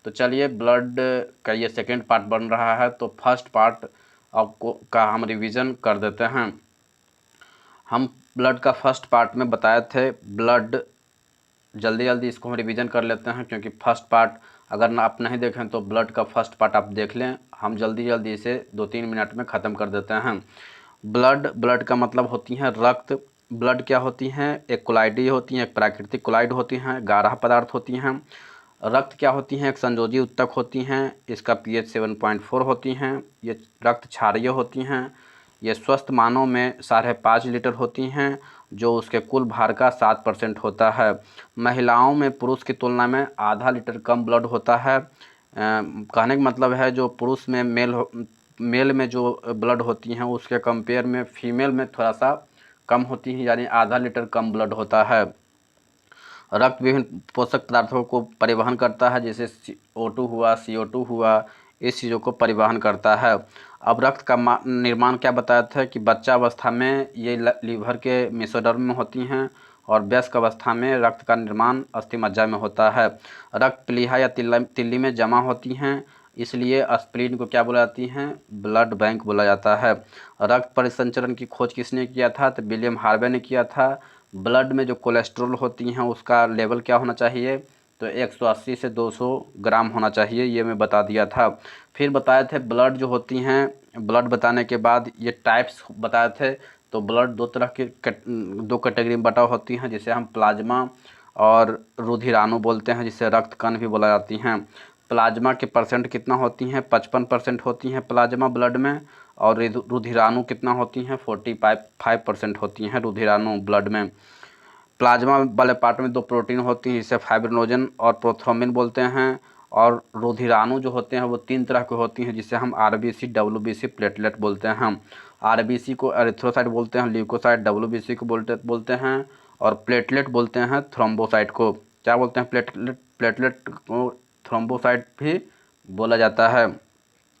तो चलिए ब्लड का ये सेकेंड पार्ट बन रहा है, तो फर्स्ट पार्ट आपको का हम रिवीजन कर देते हैं। हम ब्लड का फर्स्ट पार्ट में बताए थे ब्लड, जल्दी जल्दी इसको हम रिवीजन कर लेते हैं क्योंकि फर्स्ट पार्ट अगर आप नहीं देखें तो ब्लड का फर्स्ट पार्ट आप देख लें, हम जल्दी जल्दी इसे 2-3 मिनट में ख़त्म कर देते हैं। ब्लड का मतलब होती हैं रक्त। ब्लड क्या होती हैं? एक कोलाइडी होती हैं, एक प्राकृतिक कोलाइड होती हैं, गाढ़ा पदार्थ होती हैं। रक्त क्या होती हैं? एक संयोजी उत्तक होती हैं, इसका pH 7.4 होती हैं। ये रक्त क्षारीय होती हैं। ये स्वस्थ मानव में 5.5 लीटर होती हैं, जो उसके कुल भार का 7% होता है। महिलाओं में पुरुष की तुलना में आधा लीटर कम ब्लड होता है। कहने का मतलब है जो पुरुष में मेल में जो ब्लड होती हैं उसके कंपेयर में फीमेल में थोड़ा सा कम होती हैं, यानी आधा लीटर कम ब्लड होता है। रक्त विभिन्न पोषक पदार्थों को परिवहन करता है, जैसे O2 हुआ, CO2 हुआ, इस चीज़ों को परिवहन करता है। अब रक्त का निर्माण क्या बताया था कि बच्चा अवस्था में ये लीवर के मेसोडर्म में होती हैं और वयस्क अवस्था में रक्त का निर्माण अस्थिमज्जा में होता है। रक्त प्लीहा या तिल्ली में जमा होती हैं, इसलिए स्प्लीन को क्या बोला जाती हैं? ब्लड बैंक बोला जाता है। रक्त परिसंचरण की खोज किसने किया था? तो विलियम हार्वे ने किया था। ब्लड में जो कोलेस्ट्रॉल होती हैं उसका लेवल क्या होना चाहिए? तो 180 से 200 ग्राम होना चाहिए, ये मैं बता दिया था। फिर बताए थे ब्लड जो होती हैं, ब्लड बताने के बाद ये टाइप्स बताए थे। तो ब्लड दो कैटेगरी में बटा होती हैं, जिसे हम प्लाज्मा और रुधिराणु बोलते हैं, जिसे रक्त कण भी बोला जाती हैं। प्लाज्मा के परसेंट कितना होती हैं? 55% होती हैं प्लाज्मा ब्लड में, और रुधिराणु कितना होती हैं? 45% होती हैं रुधिराणु ब्लड में। प्लाज्मा वाले पार्ट में 2 प्रोटीन होती हैं, जिसे फाइब्रिनोजन और प्रोथ्रोम्बिन बोलते हैं। और रुधिराणु जो होते हैं वो 3 तरह के होती हैं, जिसे हम RBC, WBC, प्लेटलेट बोलते हैं। हम RBC को एरिथ्रोसाइट बोलते हैं, ल्यूकोसाइट, WBC को बोलते हैं, और प्लेटलेट बोलते हैं थ्रोम्बोसाइट को। क्या बोलते हैं? प्लेटलेट को थ्रोम्बोसाइट भी बोला जाता है।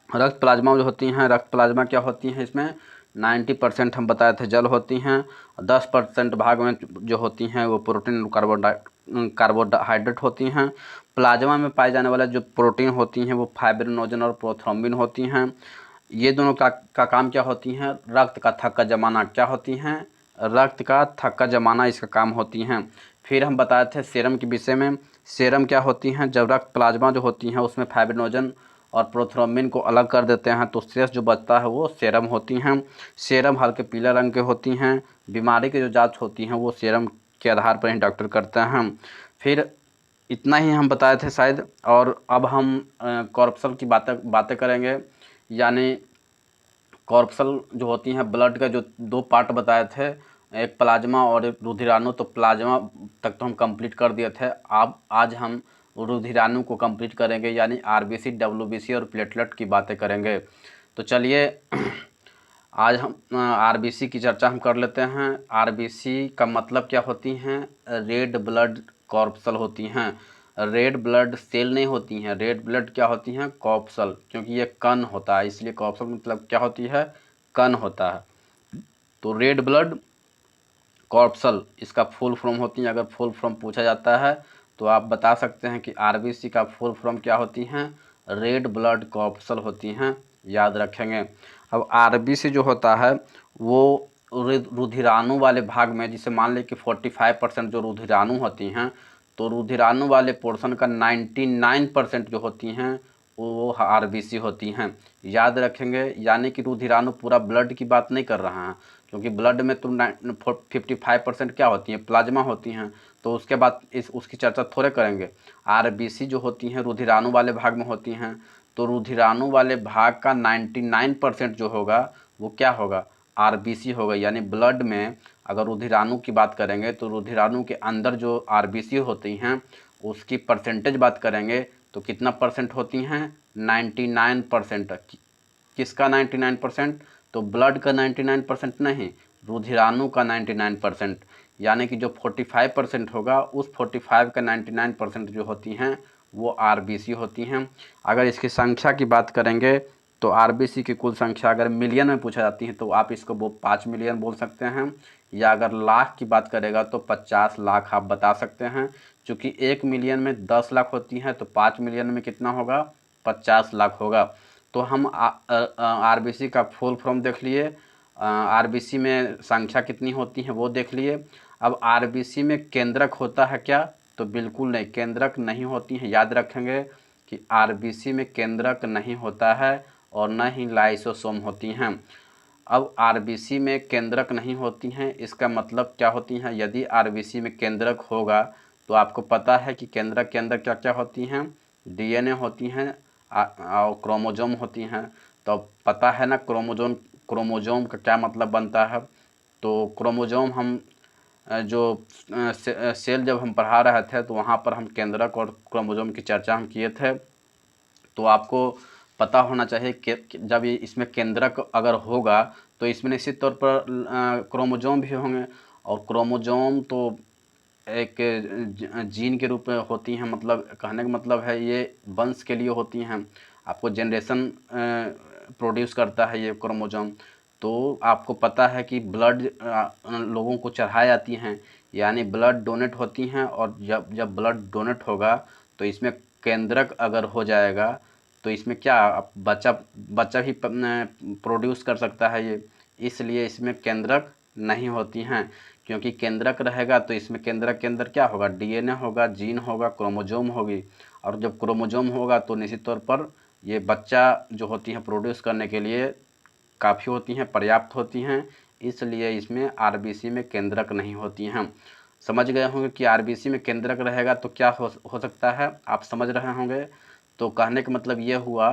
रक्त प्लाज्मा जो होती हैं, रक्त प्लाज्मा क्या होती हैं? इसमें 90% हम बताए थे जल होती हैं, 10% भाग में जो होती हैं वो प्रोटीन कार्बोहाइड्रेट होती हैं। प्लाज्मा में पाए जाने वाले जो प्रोटीन होती हैं वो फाइब्रिनोजन और प्रोथ्रोम्बिन होती हैं। ये दोनों का काम क्या होती हैं? रक्त का थक्का जमाना। क्या होती हैं? रक्त का थक्का जमाना इसका काम होती हैं। फिर हम बताए थे सीरम के विषय में। सीरम क्या होती हैं? जब रक्त प्लाज्मा जो होती हैं उसमें फाइब्रिनोजन और प्रोथ्रोम्बिन को अलग कर देते हैं तो शेष जो बचता है वो सीरम होती हैं। सीरम हल्के पीले रंग के होती हैं। बीमारी की जो जांच होती हैं वो सीरम के आधार पर ही डॉक्टर करते हैं। फिर इतना ही हम बताए थे शायद, और अब हम कॉर्पसल की बातें करेंगे। यानी कॉर्पसल जो होती हैं ब्लड का जो 2 पार्ट बताए थे, एक प्लाज्मा और एक रुधिराणु। तो प्लाज्मा तक तो हम कंप्लीट कर दिए थे। अब आज हम रुधिराणु को कंप्लीट करेंगे, यानी RBC, WBC और प्लेटलेट की बातें करेंगे। तो चलिए आज हम RBC की चर्चा हम कर लेते हैं। RBC का मतलब क्या होती हैं? रेड ब्लड कॉर्पसल होती हैं। रेड ब्लड सेल नहीं होती हैं, रेड ब्लड क्या होती हैं? कॉर्पसल, क्योंकि ये कण होता है, इसलिए कॉर्पसल मतलब क्या होती है? कण होता है। तो रेड ब्लड कॉर्पसल इसका फुल फॉर्म होती है। अगर फुल फॉर्म पूछा जाता है तो आप बता सकते हैं कि RBC का फुल फॉर्म क्या होती हैं? रेड ब्लड कॉर्पसल होती हैं, याद रखेंगे। अब RBC जो होता है वो रुधिराणु वाले भाग में, जिसे मान लें कि 45% जो रुधिराणु होती हैं, तो रुधिराणु वाले पोर्शन का 99% जो होती हैं वो RBC होती हैं, याद रखेंगे। यानी कि रुधिराणु पूरा ब्लड की बात नहीं कर रहा है, क्योंकि ब्लड में तो 55% क्या होती हैं? प्लाज्मा होती हैं, तो उसके बाद उसकी चर्चा थोड़े करेंगे। RBC जो होती हैं रुधिराणु वाले भाग में होती हैं, तो रुधिराणु वाले भाग का 99% जो होगा वो क्या होगा? RBC होगा। यानी ब्लड में अगर रुधिराणु की बात करेंगे तो रुधिराणु के अंदर जो RBC होती हैं उसकी परसेंटेज बात करेंगे तो कितना परसेंट होती हैं? 99%। किसका 99%? तो ब्लड का 99% नहीं, रुधिराणु का 99%। यानी कि जो 45% होगा उस 45 का 99% जो होती हैं वो RBC होती हैं। अगर इसकी संख्या की बात करेंगे तो RBC की कुल संख्या अगर मिलियन में पूछा जाती है तो आप इसको 5 मिलियन बोल सकते हैं, या अगर लाख की बात करेगा तो 50 लाख आप बता सकते हैं। चूँकि 1 मिलियन में 10 लाख होती हैं तो 5 मिलियन में कितना होगा, 50 लाख होगा। तो हम आरबीसी का फुल फॉर्म देख लिए, आरबीसी में संख्या कितनी होती है वो देख लिए। अब आरबीसी में केंद्रक होता है क्या, तो बिल्कुल नहीं, केंद्रक नहीं होती हैं। याद रखेंगे कि आरबीसी में केंद्रक नहीं होता है और न ही लाइसोसोम होती हैं। अब आरबीसी में केंद्रक नहीं होती हैं, इसका मतलब क्या होती हैं, यदि आरबीसी में केंद्रक होगा तो आपको पता है कि केंद्रक के अंदर क्या क्या होती हैं, डीएनए होती हैं और क्रोमोजोम होती हैं। तो पता है ना क्रोमोजोम का क्या मतलब बनता है। तो क्रोमोजोम हम जो सेल जब हम पढ़ा रहे थे तो वहाँ पर हम केंद्रक और क्रोमोजोम की चर्चा हम किए थे। तो आपको पता होना चाहिए कि जब ये इसमें केंद्रक अगर होगा तो इसमें निश्चित तौर पर क्रोमोजोम भी होंगे, और क्रोमोजोम तो एक जीन के रूप में होती हैं, मतलब कहने का मतलब है ये वंश के लिए होती हैं, आपको जनरेशन प्रोड्यूस करता है ये क्रोमोजोम। तो आपको पता है कि ब्लड लोगों को चढ़ाई जाती हैं, यानी ब्लड डोनेट होती हैं, और जब ब्लड डोनेट होगा तो इसमें केंद्रक अगर हो जाएगा तो इसमें क्या बच्चा भी प्रोड्यूस कर सकता है ये, इसलिए इसमें केंद्रक नहीं होती हैं। क्योंकि केंद्रक रहेगा तो इसमें केंद्रक के अंदर क्या होगा, डीएनए होगा, जीन होगा, क्रोमोजोम होगी, और जब क्रोमोजोम होगा तो निश्चित तौर पर ये बच्चा जो होती हैं प्रोड्यूस करने के लिए काफ़ी होती हैं, पर्याप्त होती हैं, इसलिए इसमें आरबीसी में केंद्रक नहीं होती हैं। समझ गए होंगे कि आरबीसी में केंद्रक रहेगा तो क्या हो सकता है, आप समझ रहे होंगे। तो कहने का मतलब ये हुआ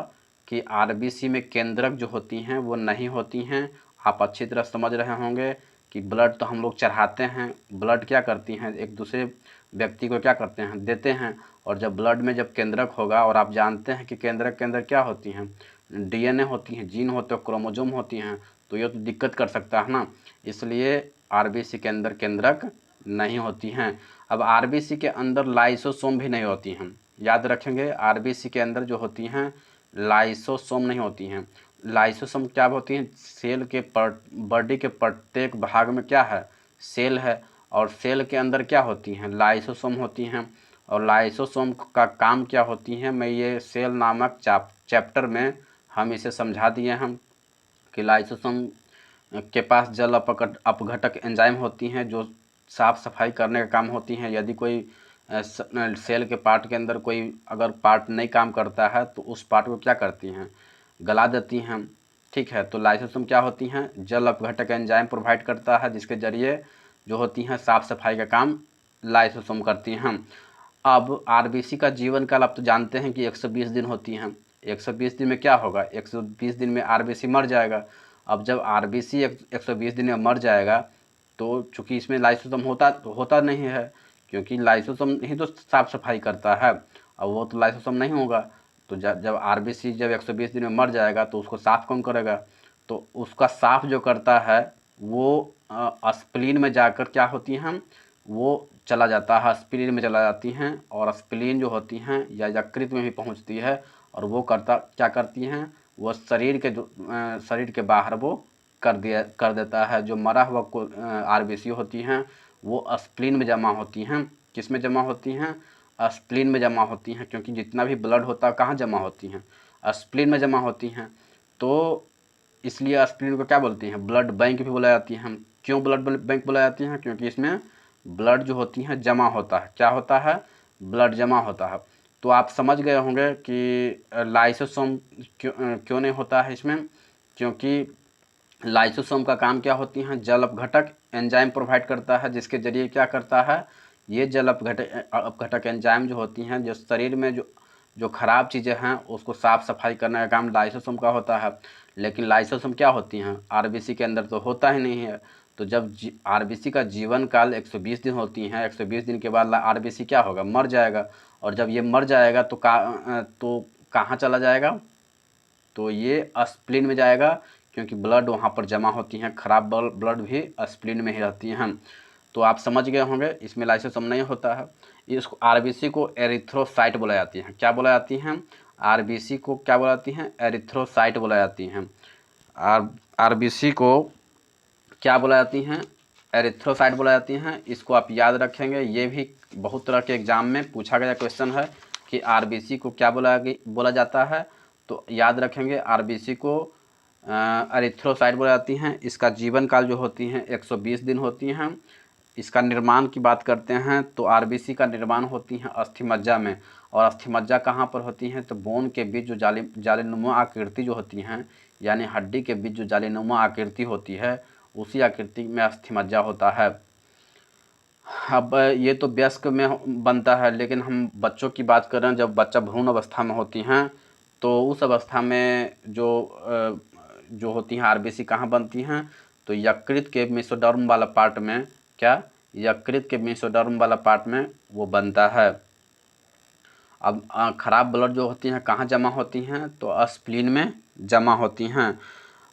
कि आरबीसी में केंद्रक जो होती हैं वो नहीं होती हैं। आप अच्छी तरह समझ रहे होंगे कि ब्लड तो हम लोग चढ़ाते हैं, ब्लड क्या करती हैं, एक दूसरे व्यक्ति को क्या करते हैं, देते हैं, और जब ब्लड में जब केंद्रक होगा, और आप जानते हैं कि केंद्रक के अंदर क्या होती हैं, डीएनए होती हैं, जीन होते हैं, क्रोमोजोम होती हैं, तो ये तो दिक्कत कर सकता है ना, इसलिए आरबीसी के अंदर केंद्रक नहीं होती हैं। अब आरबीसी के अंदर लाइसोसोम भी नहीं होती हैं, याद रखेंगे आरबीसी के अंदर जो होती हैं लाइसोसोम नहीं होती हैं। लाइसोसोम क्या होती हैं, सेल के बॉडी के प्रत्येक भाग में क्या है, सेल है, और सेल के अंदर क्या होती हैं, लाइसोसोम होती हैं। और लाइसोसोम का काम क्या होती हैं, मैं ये सेल नामक चैप्टर में हम इसे समझा दिए हैं कि लाइसोसोम के पास जल अपघटक एंजाइम होती हैं जो साफ़ सफाई करने का काम होती हैं। यदि कोई सेल के पार्ट के अंदर कोई अगर पार्ट नहीं काम करता है तो उस पार्ट को क्या करती हैं, गला देती हैं। ठीक है, तो लाइसोसोम क्या होती हैं, जल अपघटक एंजाइम प्रोवाइड करता है, जिसके ज़रिए जो होती हैं साफ़ सफाई का काम लाइसोसोम करती हैं। अब आरबीसी का जीवन काल आप तो जानते हैं कि 120 दिन होती हैं। 120 दिन में क्या होगा, 120 दिन में आरबीसी मर जाएगा। अब जब आरबीसी 120 दिन में मर जाएगा तो चूँकि इसमें लाइसोसोम होता नहीं है, क्योंकि लाइसोसोम ही तो साफ़ सफाई करता है, और वो तो लाइसोसोम नहीं होगा। तो जब आरबीसी जब 120 दिन में मर जाएगा तो उसको साफ़ कौन करेगा, तो उसका साफ़ जो करता है वो स्प्लीन में जाकर क्या होती हैं, वो चला जाता है, स्प्लीन में चला जाती हैं, और स्प्लीन जो होती हैं या यकृत में भी पहुंचती है, और वो क्या करती हैं, वो शरीर के बाहर वो कर देता है। जो मरा हुआ आरबीसी होती हैं वो स्प्लीन में जमा होती हैं। किस में जमा होती हैं, स्प्लीन में जमा होती हैं, क्योंकि जितना भी ब्लड होता है कहाँ जमा होती हैं, स्प्लीन में जमा होती हैं। तो इसलिए स्प्लीन को क्या बोलती हैं, ब्लड बैंक भी बुलाई जाती हैं। क्यों ब्लड बैंक बुलाई जाती हैं, क्योंकि इसमें ब्लड जो होती हैं जमा होता है, क्या होता है, ब्लड जमा होता है। तो आप समझ गए होंगे कि लाइसोसोम क्यों नहीं होता है इसमें, क्योंकि लाइसोसोम का काम क्या होती हैं, जल अपघटक एंजाइम प्रोवाइड करता है, जिसके ज़रिए क्या करता है, ये जल अपघटक एंजाइम जो होती हैं, जो शरीर में जो ख़राब चीज़ें हैं उसको साफ़ सफाई करने का काम लाइसोसोम का होता है। लेकिन लाइसोसोम क्या होती हैं, आरबीसी के अंदर तो होता ही नहीं है। तो जब आरबीसी का जीवन काल 120 दिन होती हैं, 120 दिन के बाद आरबीसी क्या होगा, मर जाएगा। और जब ये मर जाएगा तो कहाँ चला जाएगा, तो ये स्प्लीन में जाएगा, क्योंकि ब्लड वहाँ पर जमा होती हैं, ख़राब ब्लड भी स्प्लीन में ही रहती हैं। तो आप समझ गए होंगे इसमें लाइसोसोम नहीं होता है। इसको आरबीसी को एरिथ्रोसाइट बोला जाती हैं, क्या बोला जाती हैं, आरबीसी को क्या बोला जाती हैं, एरिथ्रोसाइट बोला जाती हैं। आरबीसी को क्या बोला जाती हैं, एरिथ्रोसाइट बोला जाती हैं। इसको आप याद रखेंगे, ये भी बहुत तरह के एग्जाम में पूछा गया क्वेश्चन है कि आरबीसी को क्या बोला जाता है। तो याद रखेंगे आरबीसी को एरिथ्रोसाइट बोला जाती हैं। इसका जीवन काल जो होती हैं 120 दिन होती हैं। इसका निर्माण की बात करते हैं तो आरबीसी का निर्माण होती हैं अस्थि मज्जा में। और अस्थि मज्जा कहाँ पर होती हैं, तो बोन के बीच जो जालीनुमा आकृति जो होती हैं, यानी हड्डी के बीच जो जालीनुमा आकृति होती है, उसी आकृति में अस्थि मज्जा होता है। अब ये तो वयस्क में बनता है, लेकिन हम बच्चों की बात कर रहे हैं। जब बच्चा भ्रूण अवस्था में होती हैं तो उस अवस्था में जो होती हैं आरबीसी कहाँ बनती हैं, तो यकृत के मेसोडर्म वाला पार्ट में, क्या यकृत के मेसोडर्म वाला पार्ट में वो बनता है। अब ख़राब ब्लड जो होती हैं कहाँ जमा होती हैं, तो स्प्लीन में जमा होती हैं।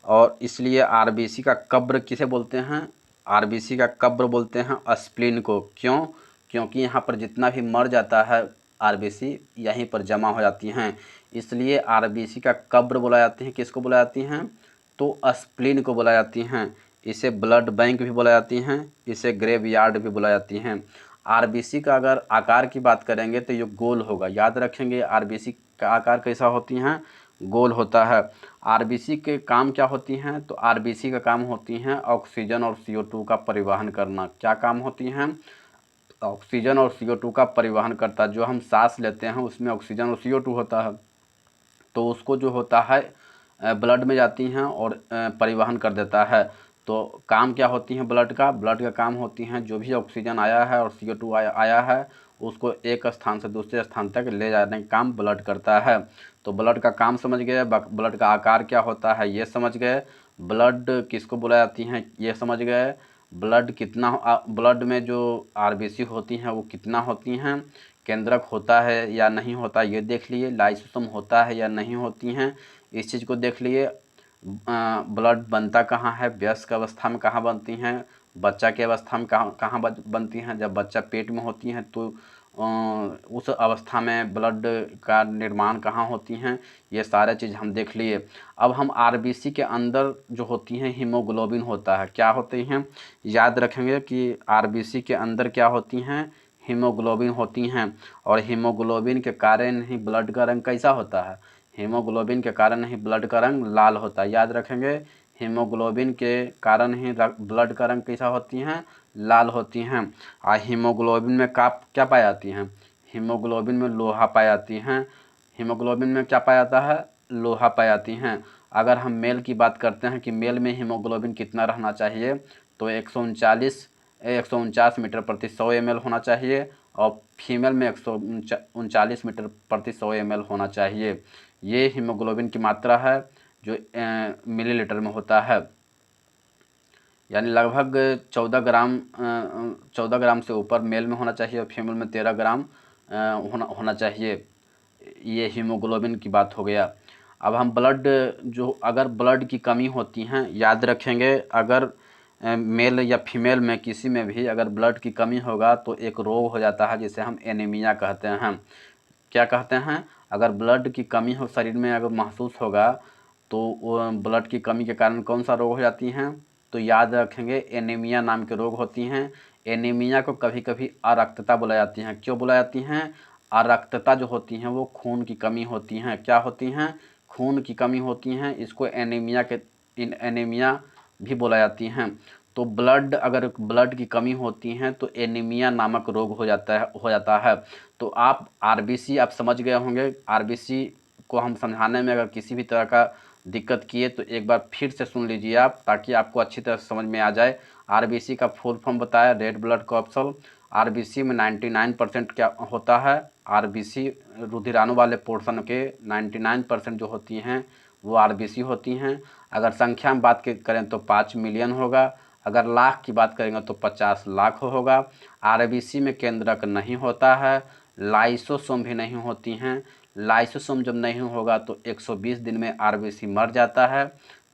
और इसलिए आरबीसी का कब्र किसे बोलते हैं, आरबीसी का कब्र बोलते हैं स्प्लीन को। क्यों, क्योंकि यहाँ पर जितना भी मर जाता है आरबीसी यहीं पर जमा हो जाती हैं, इसलिए आरबीसी का कब्र बोला जाती है। किसको बोला जाती हैं, तो स्प्लीन को बोला जाती हैं। इसे ब्लड बैंक भी बोला जाती हैं, इसे ग्रेवयार्ड भी बोला जाती हैं। आरबीसी का अगर आकार की बात करेंगे तो ये गोल होगा। याद रखेंगे आरबीसी का आकार कैसा होती हैं, गोल होता है। आरबीसी के काम क्या होती हैं, तो आरबीसी का काम होती हैं ऑक्सीजन और CO2 का परिवहन करना। क्या काम होती हैं, ऑक्सीजन और CO2 का परिवहन करता। जो हम सांस लेते हैं उसमें ऑक्सीजन और CO2 होता है, तो उसको जो होता है ब्लड में जाती हैं और परिवहन कर देता है। तो काम क्या होती हैं ब्लड का काम होती हैं जो भी ऑक्सीजन आया है और CO2 आया है उसको एक स्थान से दूसरे स्थान तक ले जाने का काम ब्लड करता है। तो ब्लड का काम समझ गए, ब्लड का आकार क्या होता है ये समझ गए, ब्लड किसको बुलाई जाती हैं ये समझ गए, ब्लड कितना, ब्लड में जो आरबीसी होती हैं वो कितना होती हैं, केंद्रक होता है या नहीं होता ये देख लिए, लाइसोसोम होता है या नहीं होती हैं इस चीज़ को देख लिए। ब्लड बनता कहाँ है, वयस्क अवस्था में कहाँ बनती हैं, बच्चा की अवस्था में कहाँ बनती हैं, जब बच्चा पेट में होती हैं तो उस अवस्था में ब्लड का निर्माण कहाँ होती हैं, ये सारे चीज़ हम देख लिए। अब हम आरबीसी के अंदर जो होती हैं हीमोग्लोबिन होता है, क्या होती हैं, याद रखेंगे कि आरबीसी के अंदर क्या होती हैं, हीमोग्लोबिन होती हैं। और हीमोग्लोबिन के कारण ही ब्लड का रंग कैसा होता है, हीमोग्लोबिन के कारण ही ब्लड का रंग लाल होता है। याद रखेंगे हीमोग्लोबिन के कारण ही ब्लड का रंग कैसा होती हैं, लाल होती हैं। और हीमोग्लोबिन में क्या पाई जाती हैं, हीमोग्लोबिन में लोहा पाई जाती हैं। हीमोग्लोबिन में क्या पाया जाता है, लोहा पाई जाती हैं। अगर हम मेल की बात करते हैं कि मेल में हीमोग्लोबिन कितना रहना चाहिए, तो 149 मीटर प्रति 100 ml होना चाहिए और फीमेल में 139 मीटर प्रति 100 ml होना चाहिए। ये हीमोग्लोबिन की मात्रा है जो मिलीलीटर में होता है, यानी लगभग 14 ग्राम से ऊपर मेल में होना चाहिए और फीमेल में 13 ग्राम होना चाहिए। ये हीमोग्लोबिन की बात हो गया। अब हम ब्लड जो, अगर ब्लड की कमी होती हैं, याद रखेंगे अगर मेल या फीमेल में किसी में भी अगर ब्लड की कमी होगा तो एक रोग हो जाता है जिसे हम एनीमिया कहते हैं। क्या कहते हैं, अगर ब्लड की कमी हो शरीर में अगर महसूस होगा तो ब्लड की कमी के कारण कौन सा रोग हो जाती हैं, तो याद रखेंगे एनीमिया नाम के रोग होती हैं। एनीमिया को कभी कभी अरक्तता बुलाई जाती हैं। क्यों बुलाई जाती हैं, अरक्तता जो होती हैं वो खून की कमी होती हैं। क्या होती हैं, खून की कमी होती हैं, इसको एनीमिया भी बोला जाती हैं। तो अगर ब्लड की कमी होती है तो एनीमिया नामक रोग हो जाता है। तो आप आरबीसी आप समझ गए होंगे। आरबीसी को हम समझाने में अगर किसी भी तरह का दिक्कत किए तो एक बार फिर से सुन लीजिए आप, ताकि आपको अच्छी तरह से समझ में आ जाए। आरबीसी का फुल फॉर्म बताया, रेड ब्लड कॉर्पसल। आरबीसी में 99% क्या होता है, आरबीसी रुधिराणु वाले पोर्शन के 99% जो होती हैं वो आरबीसी होती हैं। अगर संख्या में बात करें तो 5 मिलियन होगा, अगर लाख की बात करेंगे तो 50 लाख होगा। आरबीसी में केंद्रक नहीं होता है, लाइसोसोम भी नहीं होती हैं। लाइसोसोम जब नहीं होगा तो 120 दिन में आरबीसी मर जाता है।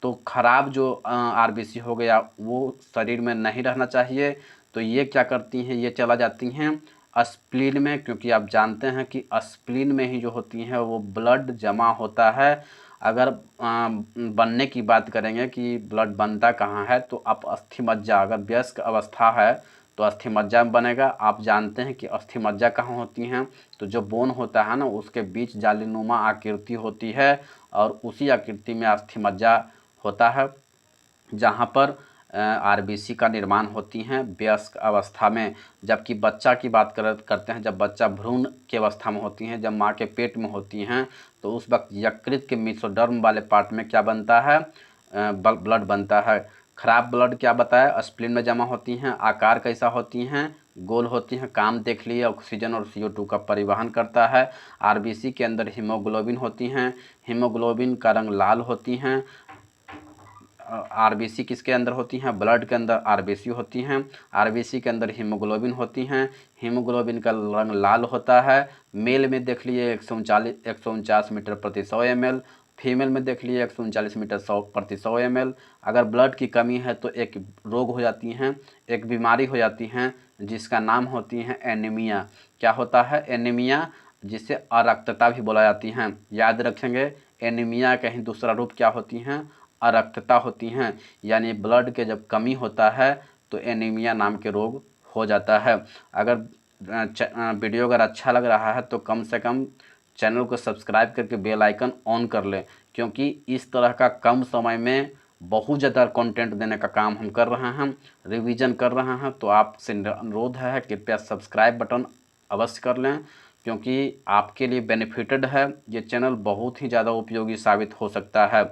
तो खराब जो आरबीसी हो गया वो शरीर में नहीं रहना चाहिए, तो ये क्या करती हैं, ये चला जाती हैं स्प्लीन में, क्योंकि आप जानते हैं कि स्प्लीन में ही जो होती हैं वो ब्लड जमा होता है। अगर बनने की बात करेंगे कि ब्लड बनता कहाँ है, तो आप अस्थि मज्जा, अगर वयस्क अवस्था है तो अस्थि मज्जा में बनेगा। आप जानते हैं कि अस्थि मज्जा कहाँ होती हैं, तो जो बोन होता है ना उसके बीच जालीनुमा आकृति होती है और उसी आकृति में अस्थि मज्जा होता है, जहाँ पर आरबीसी का निर्माण होती हैं वयस्क अवस्था में। जबकि बच्चा की बात करते हैं, जब बच्चा भ्रूण की अवस्था में होती हैं, जब माँ के पेट में होती हैं, तो उस वक्त यकृत के मेसोडर्म वाले पार्ट में क्या बनता है, ब्लड बनता है। खराब ब्लड क्या बताया, स्प्लीन में जमा होती हैं। आकार कैसा होती हैं, गोल होती हैं। काम देख लिए, ऑक्सीजन और CO2 का परिवहन करता है। आरबीसी के अंदर हीमोग्लोबिन होती हैं, हीमोग्लोबिन का रंग लाल होती हैं। आरबीसी किसके अंदर होती हैं, ब्लड के अंदर आरबीसी होती हैं। आरबीसी के अंदर हीमोग्लोबिन होती हैं, हीमोग्लोबिन का रंग लाल होता है। मेल में देख लिए 149 मीटर प्रति 100 ml, फीमेल में देख लिए 139 मीटर प्रति 100 ml। अगर ब्लड की कमी है तो एक रोग हो जाती हैं, एक बीमारी हो जाती हैं जिसका नाम होती है एनीमिया। क्या होता है, एनीमिया, जिसे अरक्तता भी बोला जाती हैं। याद रखेंगे, एनीमिया का ही दूसरा रूप क्या होती हैं, अरक्तता होती हैं। यानी ब्लड के जब कमी होता है तो एनीमिया नाम के रोग हो जाता है। अगर वीडियो अगर अच्छा लग रहा है तो कम से कम चैनल को सब्सक्राइब करके बेल आइकन ऑन कर लें, क्योंकि इस तरह का कम समय में बहुत ज़्यादा कंटेंट देने का काम हम कर रहे हैं, रिवीजन कर रहे हैं। तो आपसे अनुरोध है कृपया सब्सक्राइब बटन अवश्य कर लें, क्योंकि आपके लिए बेनिफिटेड है। ये चैनल बहुत ही ज़्यादा उपयोगी साबित हो सकता है।